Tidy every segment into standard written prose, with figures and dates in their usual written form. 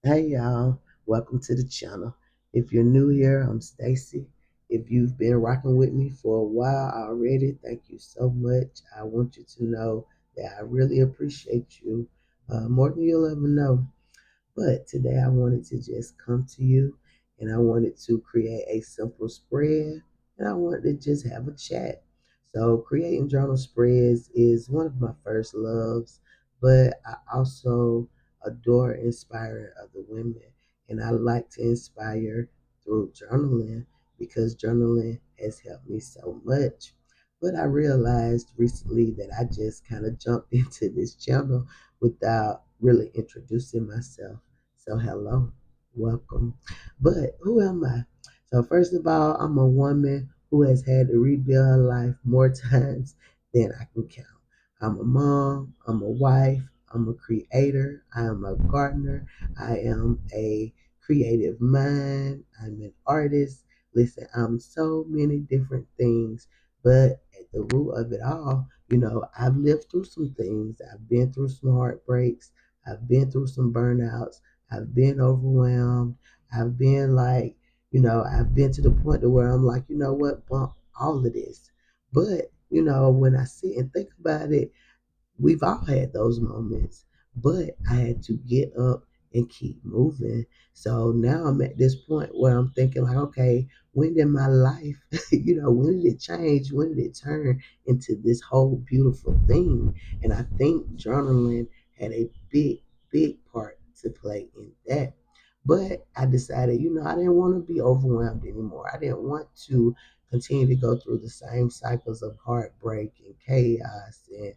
Hey y'all, welcome to the channel. If you're new here, I'm Stacy. If you've been rocking with me for a while already, thank you so much. I want you to know that I really appreciate you more than you'll ever know. But today I wanted to just come to you and I wanted to create a simple spread and I wanted to just have a chat. So, creating journal spreads is one of my first loves, but I also adore inspiring other women. And I like to inspire through journaling because journaling has helped me so much. But I realized recently that I just kind of jumped into this channel without really introducing myself. So, hello, welcome. But who am I? So, first of all, I'm a woman who has had to rebuild her life more times than I can count. I'm a mom, I'm a wife, I'm a creator, I am a gardener, I am a creative mind, I'm an artist. Listen, I'm so many different things, but at the root of it all, I've lived through some things. I've been through some heartbreaks. I've been through some burnouts. I've been overwhelmed. I've been like, I've been to the point to where I'm like, you know what, bump all of this. But, when I sit and think about it, we've all had those moments, but I had to get up and keep moving. So now I'm at this point where I'm thinking like, okay, when did my life, when did it change? When did it turn into this whole beautiful thing? And I think journaling had a big part to play in that. But I decided, I didn't want to be overwhelmed anymore. I didn't want to continue to go through the same cycles of heartbreak and chaos and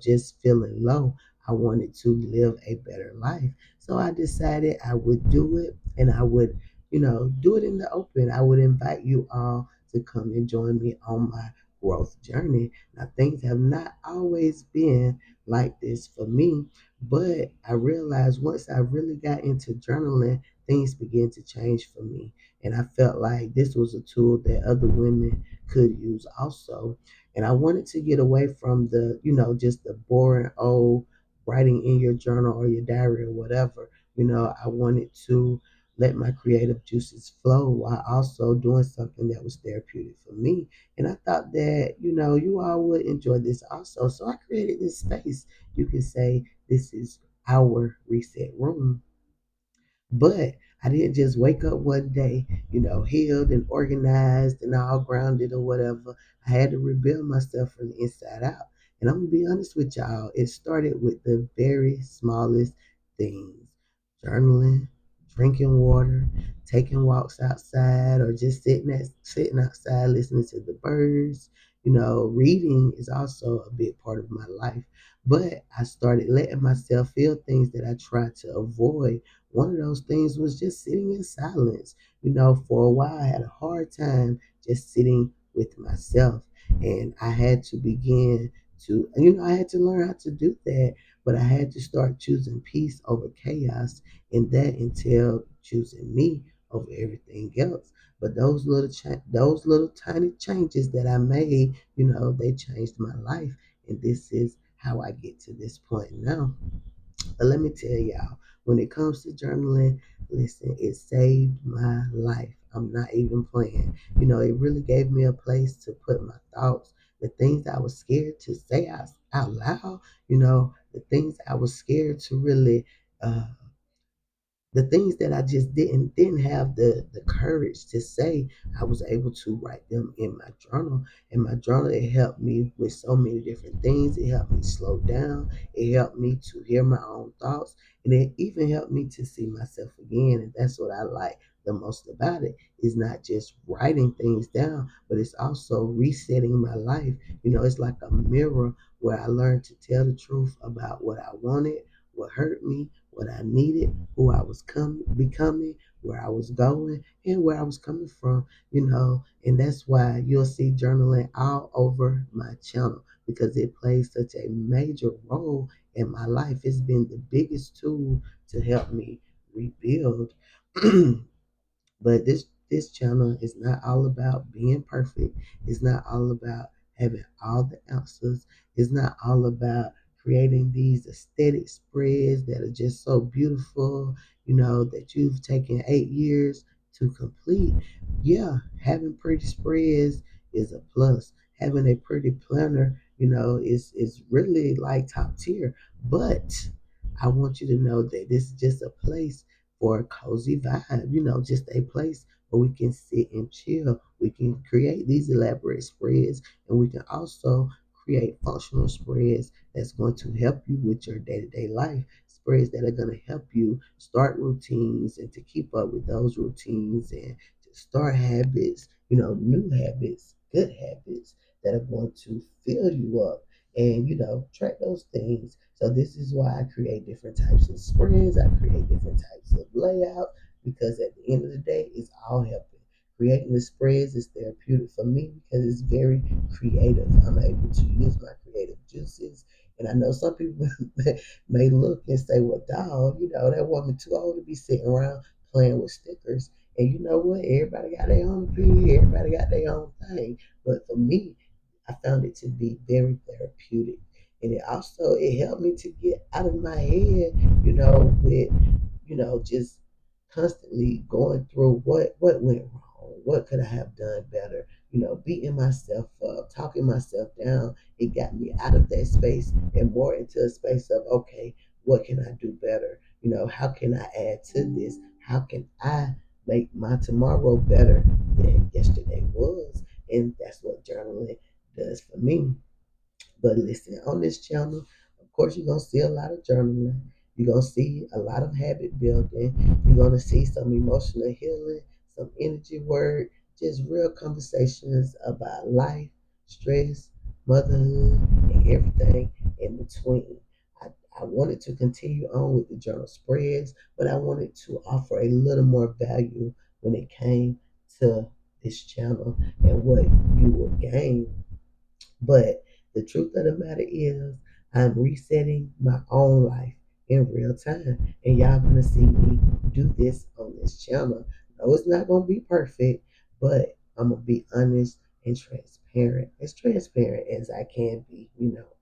just feeling low. I wanted to live a better life. So I decided I would do it and I would, do it in the open. I would invite you all to come and join me on my growth journey. Now, things have not always been like this for me, but I realized once I really got into journaling, things began to change for me. And I felt like this was a tool that other women could use also. And I wanted to get away from the, just the boring old writing in your journal or your diary or whatever. I wanted to let my creative juices flow while also doing something that was therapeutic for me. And I thought that, you all would enjoy this also. So I created this space. You can say this is our reset room. But I didn't just wake up one day, healed and organized and all grounded or whatever. I had to rebuild myself from the inside out. And I'm going to be honest with y'all, it started with the very smallest things: journaling, drinking water, taking walks outside, or just sitting outside listening to the birds. Reading is also a big part of my life. But I started letting myself feel things that I tried to avoid. One of those things was just sitting in silence. For a while, I had a hard time just sitting with myself. And I had to begin to, I had to learn how to do that. But I had to start choosing peace over chaos. And that entailed choosing me over everything else. But those little tiny changes that I made, they changed my life. And this is how I get to this point now. But let me tell y'all, when it comes to journaling, listen, it saved my life. I'm not even playing. It really gave me a place to put my thoughts, the things I was scared to say out loud, the things I was scared to really uh, the things that I just didn't have the courage to say, I was able to write them in my journal. In my journal, it helped me with so many different things. It helped me slow down. It helped me to hear my own thoughts, and it even helped me to see myself again. And that's what I like the most about it. Is not just writing things down, but it's also resetting my life. It's like a mirror where I learned to tell the truth about what I wanted, what hurt me, what I needed, who I was becoming, where I was going, and where I was coming from. And that's why you'll see journaling all over my channel because it plays such a major role in my life. It's been the biggest tool to help me rebuild. But this channel is not all about being perfect. It's not all about having all the answers. It's not all about creating these aesthetic spreads that are just so beautiful, that you've taken 8 years to complete. Yeah, having pretty spreads is a plus. Having a pretty planner, is really like top tier. But I want you to know that this is just a place for a cozy vibe, just a place where we can sit and chill. We can create these elaborate spreads, and we can also create functional spreads that's going to help you with your day-to-day life. Spreads that are going to help you start routines and to keep up with those routines and to start habits, new habits, good habits that are going to fill you up and track those things. So this is why I create different types of spreads. I create different types of layout because at the end of the day, it's all helping. Creating the spreads is therapeutic for me because it's very creative. I'm able to use my creative juices. And I know some people may look and say, well, dog, that woman too old to be sitting around playing with stickers. And you know what? Everybody got their own opinion. Everybody got their own thing. But for me, I found it to be very therapeutic. And it helped me to get out of my head, with, just constantly going through what went wrong, what could I have done better, beating myself up, talking myself down. It got me out of that space and more into a space of, okay, what can I do better? How can I add to this? How can I make my tomorrow better than yesterday was? And that's what journaling does for me. But listen, on this channel, of course, you're going to see a lot of journaling. You're going to see a lot of habit building. You're going to see some emotional healing, some energy work, just real conversations about life, stress, motherhood, and everything in between. I, I wanted to continue on with the journal spreads, but I wanted to offer a little more value when it came to this channel and what you will gain, but the truth of the matter is, I'm resetting my own life in real time. And y'all gonna see me do this on this channel. No, it's not gonna be perfect, but I'm gonna be honest and transparent. As transparent as I can be,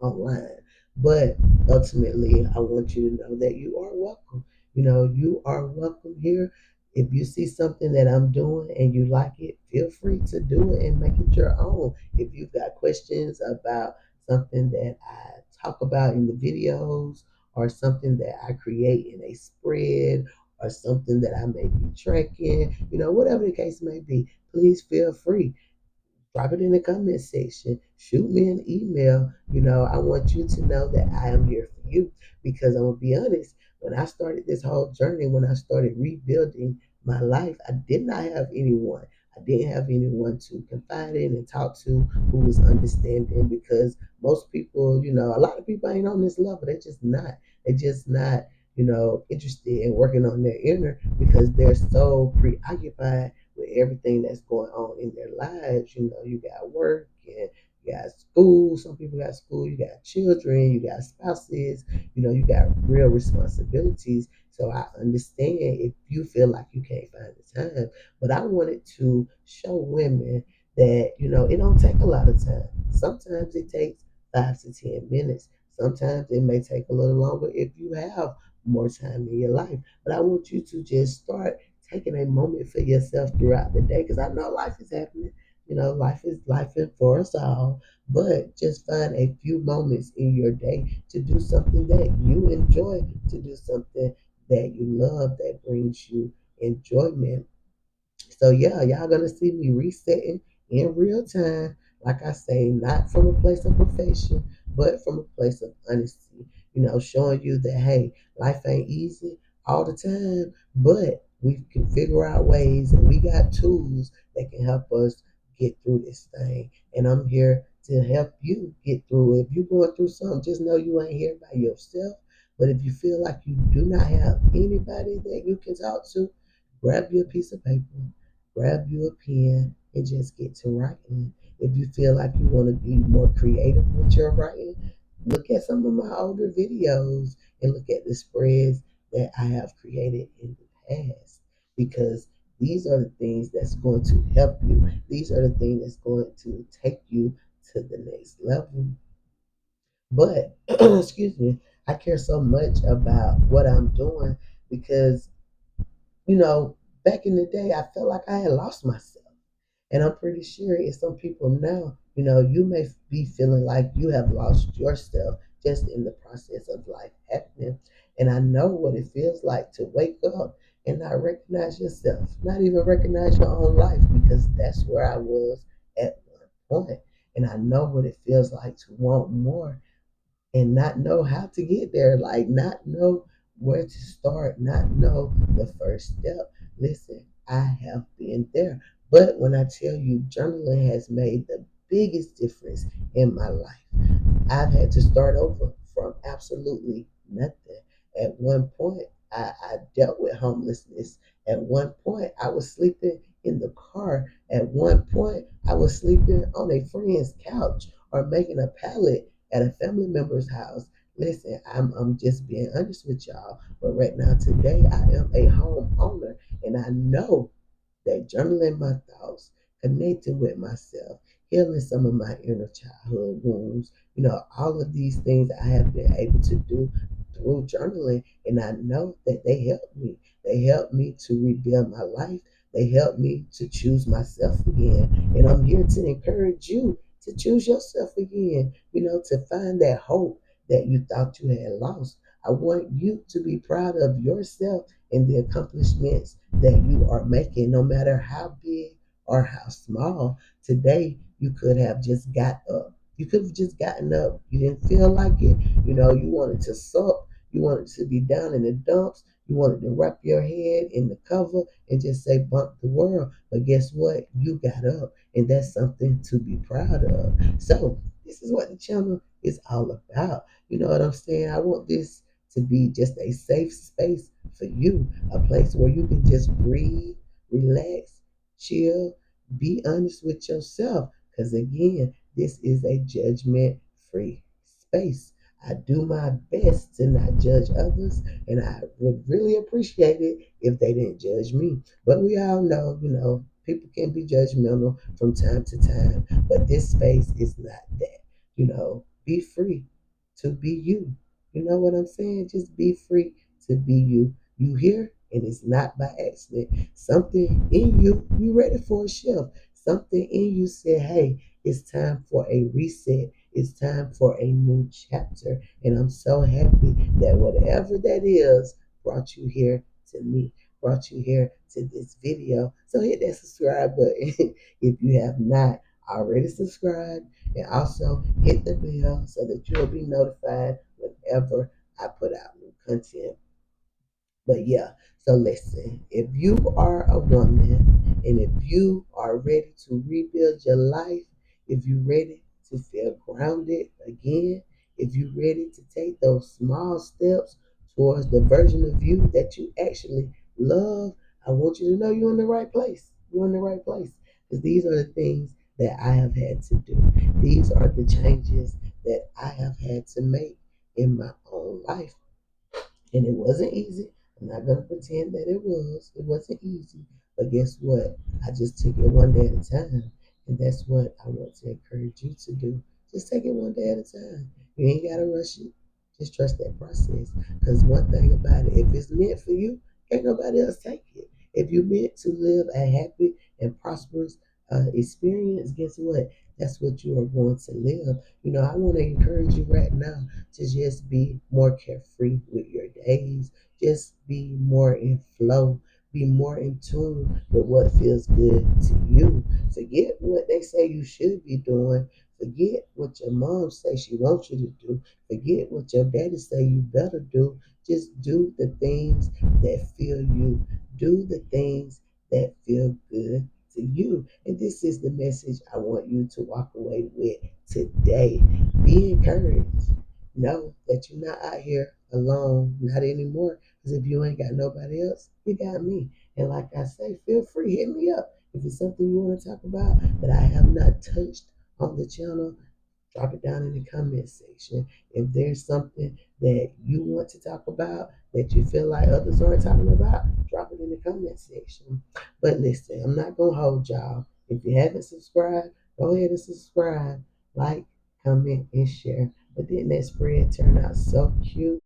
online. But ultimately, I want you to know that you are welcome. You are welcome here. If you see something that I'm doing and you like it, feel free to do it and make it your own. If you've got questions about something that I talk about in the videos or something that I create in a spread or something that I may be tracking, whatever the case may be, please feel free. Drop it in the comment section. Shoot me an email. I want you to know that I am here for you because I'm going to be honest. When I started this whole journey, when I started rebuilding my life, I did not have anyone. I didn't have anyone to confide in and talk to who was understanding because most people, a lot of people ain't on this level. They're just not. They're just not, interested in working on their inner because they're so preoccupied with everything that's going on in their lives. You got work and you got school. Some people got school. You got children. You got spouses. You got real responsibilities. So I understand if you feel like you can't find the time. But I wanted to show women that, it don't take a lot of time. Sometimes it takes 5 to 10 minutes. Sometimes it may take a little longer if you have more time in your life. But I want you to just start taking a moment for yourself throughout the day because I know life is happening. Life is life for us all. But just find a few moments in your day to do something that you enjoy, to do something that you love, that brings you enjoyment. So yeah, y'all gonna see me resetting in real time. Like I say, not from a place of perfection, but from a place of honesty. Showing you that hey, life ain't easy all the time, but we can figure out ways and we got tools that can help us get through this thing. And I'm here to help you get through it. If you're going through something, just know you ain't here by yourself. But if you feel like you do not have anybody that you can talk to, grab you a piece of paper, grab you a pen, and just get to writing. If you feel like you want to be more creative with your writing, look at some of my older videos and look at the spreads that I have created in the past because these are the things that's going to help you. These are the things that's going to take you to the next level. But excuse me, I care so much about what I'm doing because, you know, back in the day, I felt like I had lost myself. And I'm pretty sure it's some people now, you may be feeling like you have lost yourself just in the process of life happening. And I know what it feels like to wake up and not recognize yourself, not even recognize your own life, because that's where I was at one point. And I know what it feels like to want more and not know how to get there, like not know where to start, not know the first step. Listen, I have been there. But when I tell you journaling has made the biggest difference in my life, I've had to start over from absolutely nothing. At one point, I dealt with homelessness. At one point, I was sleeping in the car. At one point, I was sleeping on a friend's couch or making a pallet at a family member's house. Listen, I'm just being honest with y'all. But right now, today, I am a homeowner, and I know that journaling my thoughts, connecting with myself, healing some of my inner childhood wounds, all of these things I have been able to do through journaling. And I know that they help me. They help me to rebuild my life. They help me to choose myself again. And I'm here to encourage you to choose yourself again, to find that hope that you thought you had lost. I want you to be proud of yourself and the accomplishments that you are making, no matter how big or how small. Today, you could have just got up. You could have just gotten up. You didn't feel like it. You wanted to suck. You wanted to be down in the dumps. You wanted to wrap your head in the cover and just say, bump the world. But guess what? You got up. And that's something to be proud of. So, this is what the channel is all about. You know what I'm saying? I want this to be just a safe space for you, a place where you can just breathe, relax, chill, be honest with yourself. Because again, this is a judgment free space. I do my best to not judge others, and I would really appreciate it if they didn't judge me. But we all know, people can be judgmental from time to time, but this space is not that. Be free to be you. You know what I'm saying? Just be free to be you. You here, and it's not by accident. Something in you, you ready for a shift. Something in you said, hey, it's time for a reset. It's time for a new chapter. And I'm so happy that whatever that is brought you here to me, brought you here to this video. So hit that subscribe button if you have not already subscribed. And also hit the bell so that you'll be notified whenever I put out new content. But yeah, so listen, if you are a woman and if you are ready to rebuild your life, if you're ready to feel grounded again, if you're ready to take those small steps towards the version of you that you actually love, I want you to know you're in the right place. You're in the right place. Because these are the things that I have had to do. These are the changes that I have had to make in my own life. And it wasn't easy. I'm not gonna pretend that it was. It wasn't easy. But guess what? I just took it one day at a time. And that's what I want to encourage you to do. Just take it one day at a time. You ain't gotta rush it. Just trust that process. Because one thing about it, if it's meant for you, can't nobody else take it. If you're meant to live a happy and prosperous experience, guess what? That's what you are going to live. I want to encourage you right now to just be more carefree with your days. Just be more in flow. Be more in tune with what feels good to you. Forget what they say you should be doing. Forget what your mom says she wants you to do. Forget what your daddy say you better do. Just do the things that feel you. Do the things that feel good to you. And this is the message I want you to walk away with today. Be encouraged. Know that you're not out here alone, not anymore. Because if you ain't got nobody else, you got me. And like I say, feel free, hit me up. If it's something you want to talk about that I have not touched on the channel, drop it down in the comment section. If there's something that you want to talk about that you feel like others aren't talking about, drop it in the comment section. But listen, I'm not going to hold y'all. If you haven't subscribed, go ahead and subscribe, like, comment, and share. But then that spread turned out so cute.